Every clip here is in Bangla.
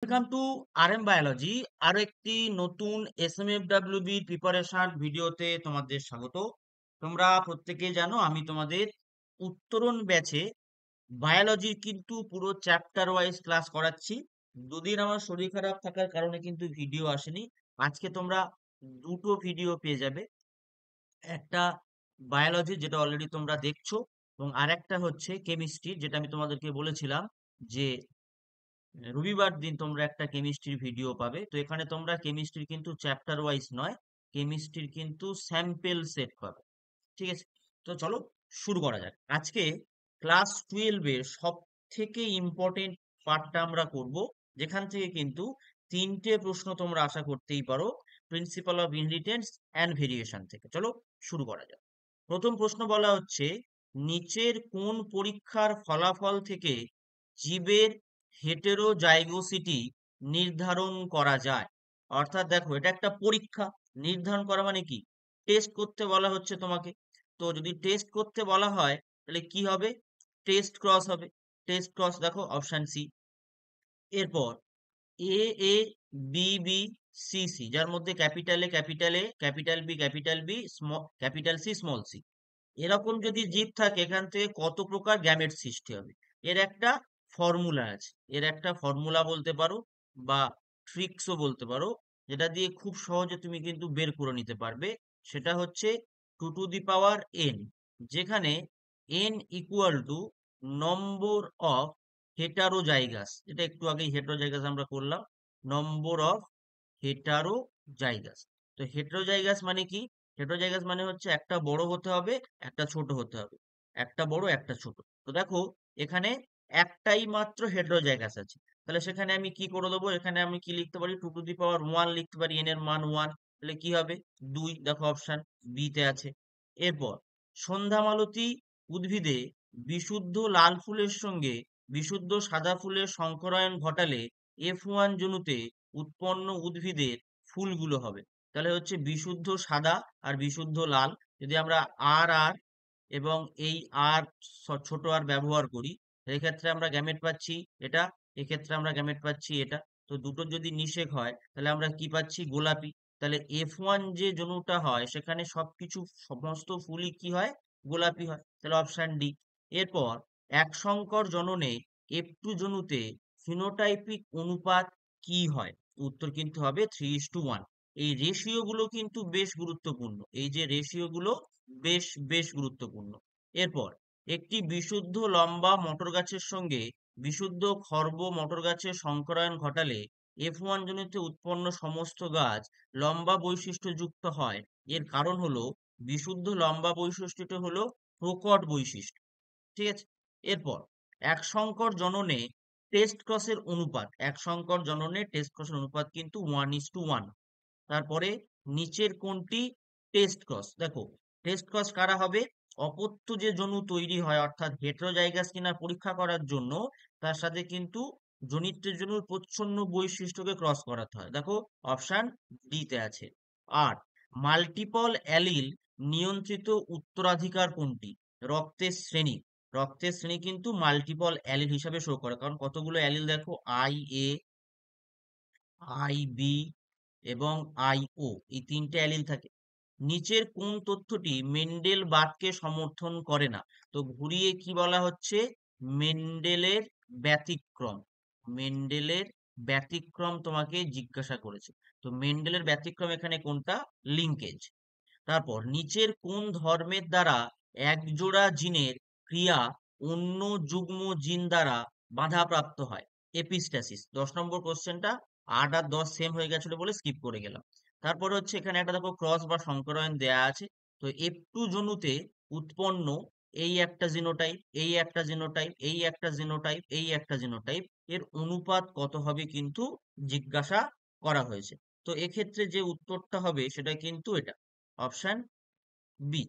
Welcome to RM biology. আরো একটি নতুন এসএমএফডব্লিউবি প্রিপারেশন ভিডিওতে তোমাদের স্বাগত। তোমরা প্রত্যেকেই জানো আমি তোমাদের উত্তরণ ব্যাচে বায়োলজির কিন্তু পুরো চ্যাপ্টার ওয়াইজ ক্লাস করাচ্ছি। দুদিন আমার শরীর খারাপ থাকার কারণে কিন্তু ভিডিও আসেনি। আজকে তোমরা দুটো ভিডিও পেয়ে যাবে। একটা বায়োলজি যেটা অলরেডি তোমরা দেখছো, এবং আরেকটা হচ্ছে কেমিস্ট্রি, যেটা আমি তোমাদেরকে বলেছিলাম যে রবিবার দিন তোমরা একটা কেমিস্ট্রির ভিডিও পাবে। তো এখানে তোমরা কেমিস্ট্রির কিন্তু চ্যাপ্টার ওয়াইজ নয়, কেমিস্ট্রির কিন্তু স্যাম্পেল সেট পাবে। ঠিক আছে, তো চলো শুরু করা যাক। আজকে ক্লাস 12 এর সব থেকে ইম্পর্টেন্ট পার্টটা আমরা করব, যেখান থেকে কিন্তু তিনটে প্রশ্ন তোমরা আশা করতেই পারো, principal of inheritance and variation থেকে। চলো শুরু করা যাক। প্রথম প্রশ্ন বলা হচ্ছে, নিচের কোন পরীক্ষার ফলাফল থেকে জীবের হেটেরোজাইগোসিটি নির্ধারণ করা যায়? অর্থাৎ দেখো, এটা একটা পরীক্ষা। নির্ধারণ করা মানে কি? টেস্ট করতে বলা হচ্ছে তোমাকে। তো যদি টেস্ট করতে বলা হয় তাহলে কি হবে? টেস্ট ক্রস হবে। টেস্ট ক্রস দেখো অপশন সি। এরপর A A B B C C, যার মধ্যে capital A capital A, capital B capital B, capital C small C, এরকম যদি জীব থাকে এখান থেকে কত প্রকার গ্যামেট সৃষ্টি হবে? এর একটা ফর্মুলা আছে। এর একটা ফর্মুলা বলতে পারো বা ট্রিক্সও বলতে পারো, যেটা দিয়ে খুব সহজে তুমি কিন্তু বের করে নিতে পারবে। সেটা হচ্ছে 2 to the power n, যেখানে n equal to number of heterozygous. এটা একটু আগেই হেটারোজাইগাস আমরা করলাম, নম্বর অফ হেটারোজাইগাস। তো হেটারোজাইগাস মানে কি? হেটারোজাইগাস মানে হচ্ছে একটা বড় হতে হবে, একটা ছোট হতে হবে, একটা বড় একটা ছোট। তো দেখো, এখানে একটাই মাত্র হেটারোজাইগাস আছে, তাহলে সেখানে আমি কি করে দেবো? এখানে আমি কি লিখতে পারি? 2 to the power 1 লিখতে পারি, এন এর মান 1। তাহলে কি হবে? 2। দেখো অপশন বি তে আছে। এরপর সন্ধ্যামালতী উদ্ভিদে বিশুদ্ধ লাল ফুলের সঙ্গে বিশুদ্ধ সাদা ফুলের সংকরায়ন ঘটালে F1 জনুতে উৎপন্ন উদ্ভিদের ফুলগুলো হবে। তাহলে হচ্ছে বিশুদ্ধ সাদা আর বিশুদ্ধ লাল। যদি আমরা আর আর এবং এই আর ছোট আর ব্যবহার করি, এক্ষেত্রে আমরা গ্যামেট পাচ্ছি এটা, এক্ষেত্রে আমরা গ্যামেট পাচ্ছি এটা। তো দুটো যদি নিষেক হয় তাহলে আমরা কি পাচ্ছি? গোলাপি। তাহলে F1 যে জনুটা হয় সেখানে সবকিছু সমস্ত ফুলই কি হয়? গোলাপি হয়। তাহলে অপশন ডি। এরপর এক সংকর জননে F2 জনুতে ফিনোটাইপিক অনুপাত কি হয়? উত্তর কিন্তু হবে 3:1। এই রেশিও গুলো কিন্তু বেশ গুরুত্বপূর্ণ, এই যে রেশিও গুলো বেশ বেশ গুরুত্বপূর্ণ। এরপর একটি বিশুদ্ধ লম্বা মটর গাছের সঙ্গে বিশুদ্ধ খর্ব মটর গাছের সংকরায়ন ঘটালে F1 জনিতে উৎপন্ন সমস্ত গাছ লম্বা বৈশিষ্ট্য যুক্ত হয়। এর কারণ হলো বিশুদ্ধ লম্বা বৈশিষ্ট্যটা হলো প্রকট বৈশিষ্ট্য। ঠিক আছে। এরপর এক সংকর জননে টেস্ট ক্রসের অনুপাত, এক সংকর জননে টেস্ট ক্রসের অনুপাত কিন্তু 1:1। তারপরে নিচের কোনটি টেস্ট ক্রস? দেখো, টেস্ট ক্রস কারা হবে? অপত্য যে জনু তৈরি হয়, অর্থাৎ হেটেরোজাইগাস কিনা পরীক্ষা করার জন্য তার সাথে কিন্তু জনিত্রের জনুর প্রচ্ছন্ন বৈশিষ্ট্যকে ক্রস করাতে হয়। দেখো অপশন ডি তে আছে। আর মাল্টিপল অ্যালিল নিয়ন্ত্রিত উত্তরাধিকার কোনটি? রক্তের শ্রেণী। রক্তের শ্রেণী কিন্তু মাল্টিপল অ্যালিল হিসাবে শো করে, কারণ কতগুলো অ্যালিল দেখো, আই এ, আই বি এবং আইও, এই তিনটে অ্যালিল থাকে। নিচের কোন তথ্যটি মেন্ডেল বাদকে সমর্থন করে না? তো ঘুরিয়ে কি বলা হচ্ছে? মেন্ডেলের ব্যতিক্রম। মেন্ডেলের ব্যতিক্রম তোমাকে জিজ্ঞাসা করেছে। তো মেন্ডেলের ব্যতিক্রম এখানে কোনটা? লিঙ্কেজ। তারপর নিচের কোন ধর্মের দ্বারা একজোড়া জিনের ক্রিয়া অন্য যুগ্ম জিন দ্বারা বাধাপ্রাপ্ত হয়? এপিস্ট্যাসিস। 10 নম্বর কোশ্চেনটা 8 আর 10 সেম হয়ে গেছিল বলে স্কিপ করে গেলাম। তারপর হচ্ছে এখানে একটা দেখো ক্রস বা সংকরায়ন দেয়া আছে। তো F2 জনুতে উৎপন্ন এই একটা জিনোটাইপ, এই একটা জিনোটাইপ, এই একটা জিনোটাইপ, এই একটা জিনোটাইপ, এর অনুপাত কত হবে কিন্তু জিজ্ঞাসা করা হয়েছে। তো এক্ষেত্রে যে উত্তরটা হবে সেটা কিন্তু এটা, অপশন বি।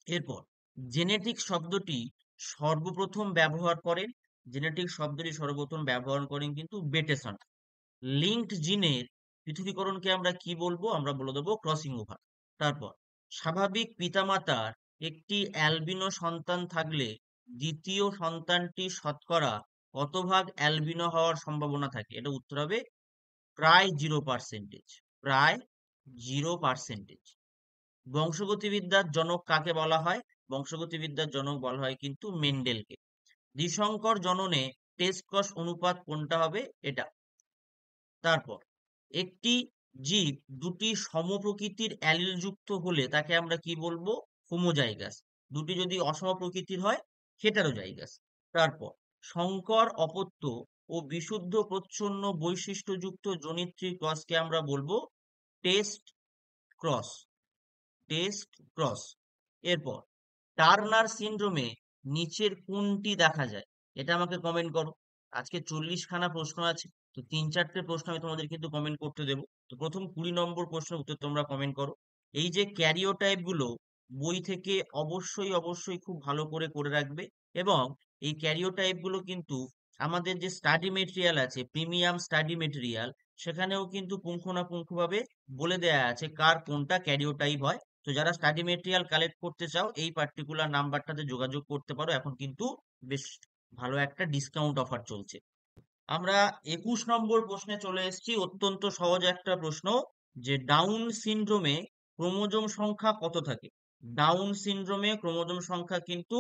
এরপর জেনেটিক শব্দটি সর্বপ্রথম ব্যবহার করেন, জেনেটিক শব্দটি সর্বপ্রথম ব্যবহার করেন কিন্তু বেটেসন। লিঙ্কড জিনের পৃথকীকরণকে আমরা কি বলবো? আমরা বলে দেবো ক্রসিং ওভার। তারপর স্বাভাবিক পিতামাতার একটি অ্যালবিনো সন্তান থাকলে দ্বিতীয় সন্তানটি শতকরা কত ভাগ অ্যালবিনো হওয়ার সম্ভাবনা থাকে? এটা উত্তর হবে প্রায় 0%। প্রায় 0%। বংশগতিবিদ্যার জনক কাকে বলা হয়? বংশগতিবিদ্যার জনক বলা হয় কিন্তু মেন্ডেলকে। দ্বিসংকর জননে টেস্ট কস অনুপাত কোনটা হবে? এটা। তারপর একটি জীব দুটি সমপ্রকৃতির অ্যালিল যুক্ত হলে তাকে আমরা কি বলবো? হোমোজাইগাস। দুটি যদি অসম প্রকৃতির হয় হেটারোজাইগাস। তারপর সংকর অপত্য ও বিশুদ্ধ প্রচ্ছন্ন বৈশিষ্ট্যযুক্ত জনিত্রী ক্রসকে আমরা বলবো টেস্ট ক্রস। Test cross. এরপর টার্নার সিনড্রোমে নিচের কোনটি দেখা যায়? এটা আমাকে কমেন্ট করো। আজকে 40 খানা প্রশ্ন আছে, তো 3-4টে প্রশ্ন আমি তোমাদের কিন্তু কমেন্ট করতে দেবো। তো প্রথম 20 নম্বর প্রশ্নের উত্তর তোমরা কমেন্ট করো। এই যে ক্যারিওটাইপ গুলো বই থেকে অবশ্যই অবশ্যই খুব ভালো করে করে রাখবে, এবং এই ক্যারিওটাইপ গুলো কিন্তু আমাদের যে স্টাডি মেটেরিয়াল আছে, প্রিমিয়াম স্টাডি মেটেরিয়াল, সেখানেও কিন্তু পুঙ্খানুপুঙ্খভাবে বলে দেয়া আছে কার কোনটা ক্যারিওটাইপ হয়। তো যারা স্টাডি মেটেরিয়াল কালেক্ট করতে চাও এই পার্টিকুলার নাম্বারটাতে যোগাযোগ করতে পারো, এখন কিন্তু বেশ ভালো একটা ডিসকাউন্ট অফার চলছে। আমরা 21 নম্বর প্রশ্নে চলে এসেছি, অত্যন্ত সহজ একটা প্রশ্ন, যে ডাউন সিনড্রোমে ক্রোমোজোম সংখ্যা কত থাকে? ডাউন সিনড্রোমে ক্রোমোজোম সংখ্যা কিন্তু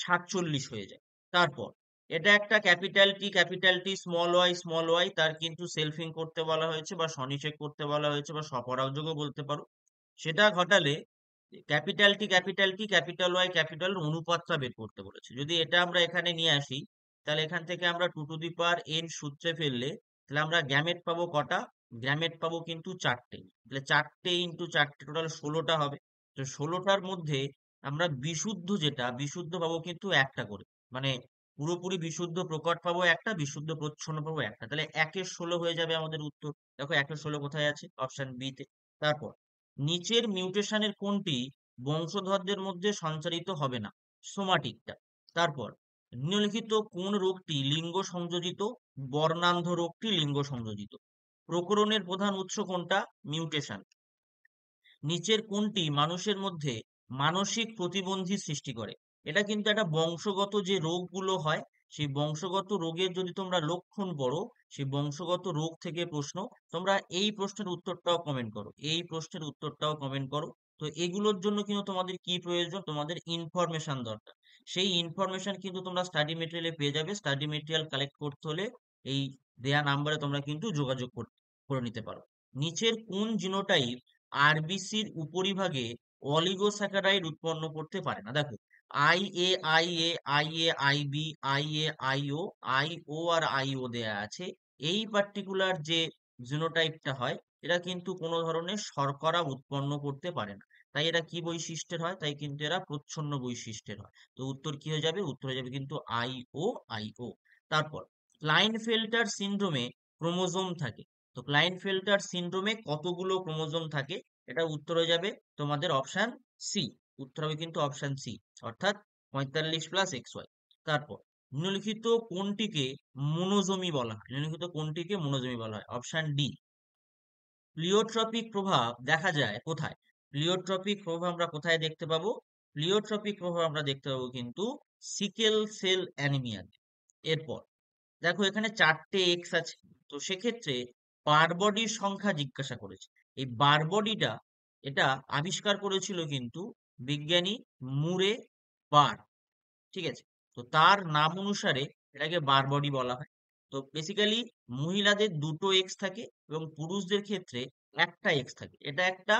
47 হয়ে যায়। তারপর এটা একটা ক্যাপিটাল টি স্মল ওয়াই, তার কিন্তু সেলফিং করতে বলা হয়েছে বা স্বনিষেক করতে বলা হয়েছে বা স্বপরাগযোগও বলতে পারো। সেটা ঘটালে ক্যাপিটাল ওয়াই ক্যাপিটাল অনুপাতটা বের করতে বলেছে। যদি এটা আমরা এখানে নিয়ে আসি, তাহলে এখান থেকে আমরা 2n সূত্রে ফেললে তাহলে আমরা গ্যামেট পাবো কটা? গ্যামেট পাবো কিন্তু 4টে। তাহলে 4টে ইন্টু 4টে টোটাল 16টা হবে। তো 16টার মধ্যে আমরা বিশুদ্ধ যেটা বিশুদ্ধ পাবো কিন্তু একটা করে, মানে পুরোপুরি বিশুদ্ধ প্রকট পাবো একটা, বিশুদ্ধ প্রচ্ছন্ন পাবো একটা। তাহলে 1/16 হয়ে যাবে আমাদের উত্তর। দেখো 1/16 কোথায় আছে? অপশন বি তে। তারপর নিচের মিউটেশনের কোনটি বংশধরদের মধ্যে সঞ্চারিত হবে না? সোমাটিকটা। তারপর নিম্নলিখিত কোন রোগটি লিঙ্গ সংযোজিত? বর্ণান্ধ রোগটি লিঙ্গ সংযোজিত। প্রকরণের প্রধান উৎস কোনটা? মিউটেশন। নিচের কোনটি মানুষের মধ্যে মানসিক প্রতিবন্ধী সৃষ্টি করে? এটা কিন্তু একটা বংশগত যে রোগগুলো হয়, সেই বংশগত রোগের যদি তোমরা লক্ষণ পড়ো, সেই বংশগত রোগ থেকে প্রশ্ন। তোমরা এই প্রশ্নের উত্তরটাও কমেন্ট করো, এই প্রশ্নের উত্তরটাও কমেন্ট করো। তো এগুলোর জন্য কিন্তু তোমাদের কি প্রয়োজন? তোমাদের ইনফরমেশন দরকার। সেই ইনফরমেশন কিন্তু তোমরা স্টাডি মেটেরিয়ালে পেয়ে যাবে। স্টাডি মেটেরিয়াল কালেক্ট করতে হলে এই দেয়া নাম্বারে তোমরা কিন্তু যোগাযোগ করে নিতে পারো। নিচের কোন জিনোটাইপ আরবিসির উপরিভাগে অলিগোস্যাকারাইড উৎপন্ন করতে পারে না? দেখো I A I A I A I B I A I O আর আই ও দেয়া আছে। এই পার্টিকুলার যে জিনোটাইপটা হয়, এটা কিন্তু কোনো ধরনের শর্করা উৎপন্ন করতে পারে না। তাই এরা কি বৈশিষ্ট্যের হয়? তাই কিন্তু এরা প্রচ্ছন্ন বৈশিষ্ট্যের হয়। তো উত্তর কি হয়ে যাবে? উত্তর হয়ে যাবে কিন্তু আই ও। তারপর ক্লাইনফেল্টার সিনড্রোমে ক্রোমোজোম থাকে। তো ক্লাইনফেল্টার সিনড্রোমে কতগুলো ক্রোমোজোম থাকে? এটা উত্তর হয়ে যাবে তোমাদের অপশন সি। উত্তর হবে কিন্তু অপশন সি, অর্থাৎ 45+XY। তারপর নিম্নলিখিত কোনটিকে মনোজমি বলা হয়? নিম্নলিখিত কোনটিকে মনোজমি বলা হয়? Option D. প্লিওট্রপিক প্রভাব দেখা যায় কোথায়? প্লিওট্রপিক প্রভাব আমরা কোথায় দেখতে পাবো? প্লিওট্রপিক প্রভাব আমরা দেখতে পাবো কিন্তু সিকেল সেল অ্যানিমিয়াতে। এরপর দেখো এখানে 4টে এক্স আছে, তো সেক্ষেত্রে বারবডির সংখ্যা জিজ্ঞাসা করেছে। এই বারবডিটা এটা আবিষ্কার করেছিল কিন্তু বিজ্ঞানী মুরে বার। ঠিক আছে, তো তার নাম অনুসারে এটাকে বারবডি বলা হয়। তো বেসিক্যালি মহিলাদের দুটো এক্স থাকে এবং পুরুষদের ক্ষেত্রে একটা এক্স থাকে। এটা একটা,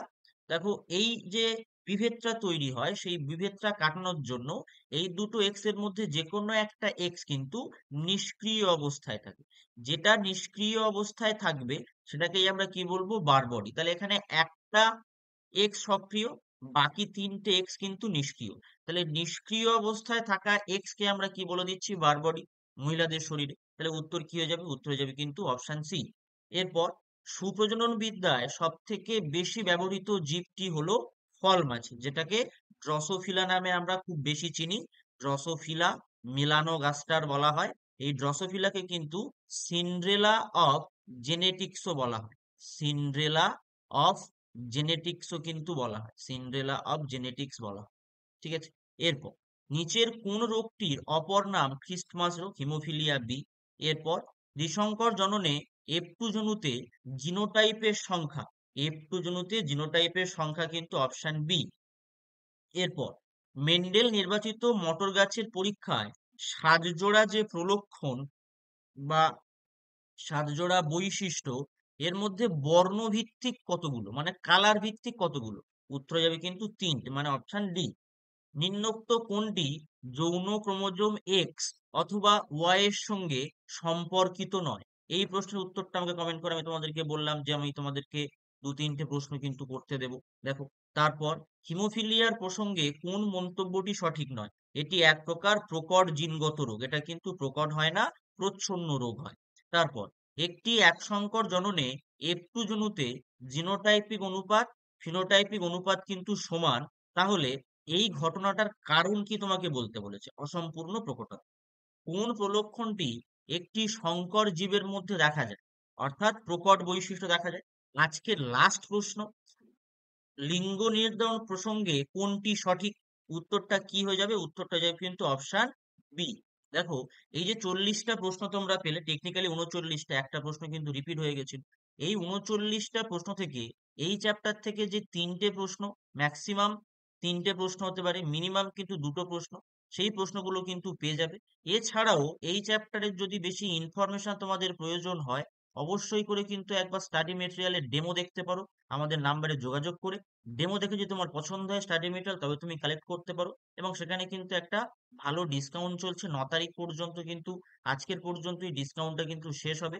দেখো এই যে বিভেদটা তৈরি হয়, সেই বিভেদটা কাটানোর জন্য এই দুটো এক্স এর মধ্যে যে কোনো একটা এক্স কিন্তু নিষ্ক্রিয় অবস্থায় থাকে। যেটা নিষ্ক্রিয় অবস্থায় থাকবে সেটাকেই আমরা কি বলবো? বারবডি। তাহলে এখানে একটা এক্স সক্রিয়, বাকি 3টে এক্স কিন্তু নিষ্ক্রিয়। তাহলে নিষ্ক্রিয় অবস্থায় থাকা এক্স কে আমরা কি বলে দিচ্ছি? বারবডি, মহিলাদের শরীরে। তাহলে উত্তর কি হয়ে যাবে? উত্তর হয়ে যাবে কিন্তু অপশন সি। এরপর সুপ্রজনন বিদ্যায় সব থেকে বেশি ব্যবহৃত জীবটি হলো ফল মাছি, যেটাকে ড্রসোফিলা নামে আমরা খুব বেশি চিনি। ড্রসোফিলা মেলানোগাস্টার বলা হয়। এই ড্রসোফিলাকে কিন্তু সিন্ড্রেলা অফ জেনেটিক্সও বলা হয়। সিন্ড্রেলা অফ জেনেটিক্সও কিন্তু বলা হয়, সিন্ড্রেলা অফ জেনেটিক্স বলা হয়। ঠিক আছে, এরপর নিচের কোন রোগটির অপর নাম খ্রিস্টমাস রোগ? Haemophilia B. এরপর দ্বিসংকর জননে F2 জনুতে জিনোটাইপের সংখ্যা, F2 জনুতে জিনোটাইপের সংখ্যা কিন্তু অপশন বি। এরপর মেন্ডেল নির্বাচিত মটর গাছের পরীক্ষায় সাতজোড়া যে প্রলক্ষণ বা সাতজোড়া বৈশিষ্ট্য, এর মধ্যে বর্ণভিত্তিক কতগুলো, মানে কালার ভিত্তিক কতগুলো? উত্তর যাবে কিন্তু তিনটে, মানে অপশন ডি। নিম্নোক্ত কোনটি যৌন ক্রোমোজোম এক্স অথবা ওয়াই এর সঙ্গে সম্পর্কিত নয়? এই প্রশ্নের উত্তরটা আমাকে কমেন্ট করে, আমি তোমাদেরকে বললাম যে আমি তোমাদেরকে দু তিনটে প্রশ্ন কিন্তু করতে দেব। দেখো, তারপর হিমোফিলিয়ার প্রসঙ্গে কোন মন্তব্যটি সঠিক নয়? এটি এক প্রকার প্রকট জিনগত রোগ, এটা কিন্তু প্রকট হয় না, প্রচ্ছন্ন রোগ হয়। তারপর একটি একসংকর জননে F2 জনুতে জিনোটাইপিক অনুপাত ফিনোটাইপিক অনুপাত কিন্তু সমান, তাহলে এই ঘটনাটার কারণ কি তোমাকে বলতে বলেছে? অসম্পূর্ণ প্রকটতা। কোন প্রলক্ষণটি একটি সংকর জীবের মধ্যে দেখা যায়, অর্থাৎ প্রকট বৈশিষ্ট্য দেখা যায়? আজকের লাস্ট প্রশ্ন, লিঙ্গ নির্ধারণ প্রসঙ্গে কোনটি সঠিক? উত্তরটা কি হয়ে যাবে? উত্তরটা যাবে কিন্তু অপশন বি। দেখো, এই যে 40টা প্রশ্ন তোমরা পেলে, টেকনিক্যালি 39টা, একটা প্রশ্ন কিন্তু রিপিট হয়ে গেছিল। এই 39টা প্রশ্ন থেকে এই চ্যাপ্টার থেকে যে তিনটে প্রশ্ন, ম্যাক্সিমাম তিনটে প্রশ্ন হতে পারে, মিনিমাম কিন্তু দুটো প্রশ্ন, সেই প্রশ্নগুলো কিন্তু পেয়ে যাবে। এছাড়াও এই চ্যাপ্টারের যদি বেশি ইনফরমেশন তোমাদের প্রয়োজন হয়, অবশ্যই করে কিন্তু একবার স্টাডি মেটেরিয়ালের ডেমো দেখতে পারো আমাদের নাম্বারে যোগাযোগ করে। ডেমো দেখে যদি তোমার পছন্দ হয় স্টাডি মেটেরিয়াল, তবে তুমি কালেক্ট করতে পারো। এবং সেখানে কিন্তু একটা ভালো ডিসকাউন্ট চলছে 9 তারিখ পর্যন্ত, কিন্তু আজকের পর্যন্তই ডিসকাউন্টটা কিন্তু শেষ হবে।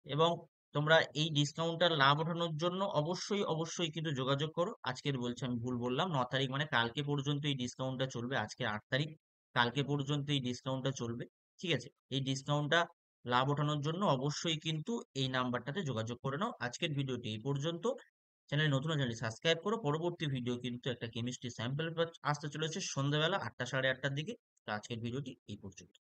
এবং তোমরা এই ডিসকাউন্টটার লাভ ওঠানোর জন্য অবশ্যই অবশ্যই কিন্তু যোগাযোগ করো। আজকের বলছি, আমি ভুল বললাম, 9 তারিখ মানে কালকে পর্যন্ত এই ডিসকাউন্টটা চলবে। আজকে 8 তারিখ, কালকে পর্যন্ত এই ডিসকাউন্টটা চলবে। ঠিক আছে, এই ডিসকাউন্টটা লাভ ওঠানোর জন্য অবশ্যই কিন্তু এই নাম্বারটাতে যোগাযোগ করে নাও। আজকের ভিডিওটি এই পর্যন্ত। চ্যানেল নতুন, চ্যানেল সাবস্ক্রাইব করো। পরবর্তী ভিডিও কিন্তু একটা কেমিস্ট্রি স্যাম্পল আসতে চলেছে সন্ধ্যাবেলা 8টা সাড়ে 8টার দিকে। তো আজকের ভিডিওটি এই পর্যন্ত।